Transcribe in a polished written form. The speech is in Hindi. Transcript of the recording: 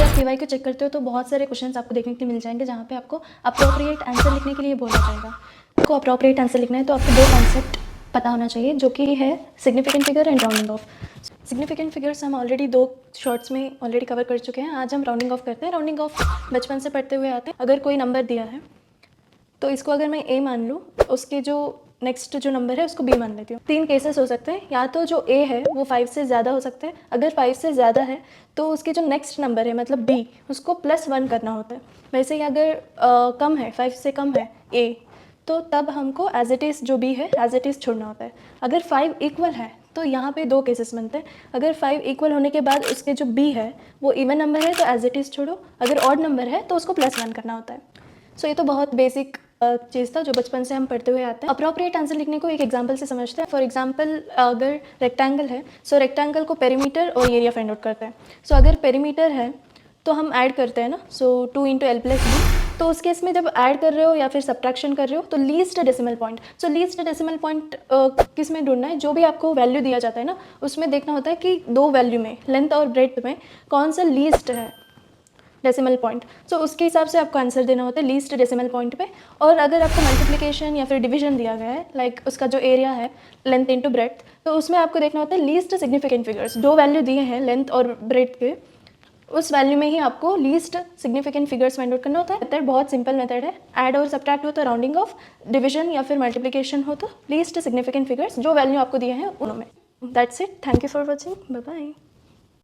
आप केवाई को चेक करते हो तो बहुत सारे क्वेश्चंस आपको देखने के लिए मिल जाएंगे जहाँ पे आपको अप्रोप्रिएट आंसर लिखने के लिए बोला जाएगा। आपको अप्रोप्रिएट आंसर लिखना है तो आपको दो कॉन्सेप्ट पता होना चाहिए, जो कि है significant figure and rounding off. Significant figures हम ऑलरेडी 2 शॉर्ट्स में ऑलरेडी कवर कर चुके हैं। आज हम राउंडिंग ऑफ करते हैं। राउंडिंग ऑफ बचपन से पढ़ते हुए आते हैं। अगर कोई नंबर दिया है तो इसको अगर मैं ए मान लूँ, उसके जो नेक्स्ट जो नंबर है उसको बी मान लेती हूँ। 3 केसेस हो सकते हैं, या तो जो ए है वो 5 से ज़्यादा हो सकते हैं। अगर 5 से ज़्यादा है तो उसके जो नेक्स्ट नंबर है मतलब बी, उसको +1 करना होता है। वैसे ही अगर कम है, 5 से कम है ए, तो तब हमको एज इट इज़ जो बी है एज इट इज़ छोड़ना होता है। अगर 5 इक्वल है तो यहाँ पे 2 केसेस बनते हैं। अगर 5 इक्वल होने के बाद उसके जो बी है वो इवन नंबर है तो एज इट इज़ छोड़ो, अगर ऑड नंबर है तो उसको +1 करना होता है। सो ये तो बहुत बेसिक चीज़ था जो बचपन से हम पढ़ते हुए आते हैं। अप्रोप्रिएट आंसर लिखने को एक एग्जांपल से समझते हैं। फॉर एग्जांपल अगर रेक्टेंगल है, सो रेक्टेंगल को पेरीमीटर और एरिया फाइंड आउट करते हैं। सो अगर पेरीमीटर है तो हम ऐड करते हैं ना, सो 2 × L+B। तो उस केस में जब ऐड कर रहे हो या फिर सब्ट्रैक्शन कर रहे हो तो लीस्ट डेसिमल पॉइंट, सो लीस्ट डेसिमल पॉइंट किस में ढूंढना है, जो भी आपको वैल्यू दिया जाता है ना उसमें देखना होता है कि 2 वैल्यू में, लेंथ और ब्रेड्थ में कौन सा लीस्ट है डेसिमल पॉइंट। सो उसके हिसाब से आपको आंसर देना होता है लीस्ट डेसिमल पॉइंट पे। और अगर आपको मल्टीप्लिकेशन या फिर डिवीजन दिया गया है, लाइक उसका जो एरिया है लेंथ × ब्रेड्थ, तो उसमें आपको देखना होता है लीस्ट सिग्निफिकेंट फिगर्स। जो वैल्यू दिए हैं लेंथ और ब्रेड्थ के, उस वैल्यू में ही आपको least significant figures find out करना होता है। मेथड बहुत सिंपल मेथड है। ऐड और सब्ट्रैक्ट हो तो राउंडिंग ऑफ, डिवीजन या फिर मल्टीप्लिकेशन हो तो लीस्ट सिग्निफिकेंट फिगर्स, जो वैल्यू आपको दिए हैं उनमें। That's it. Thank you for watching. Bye bye.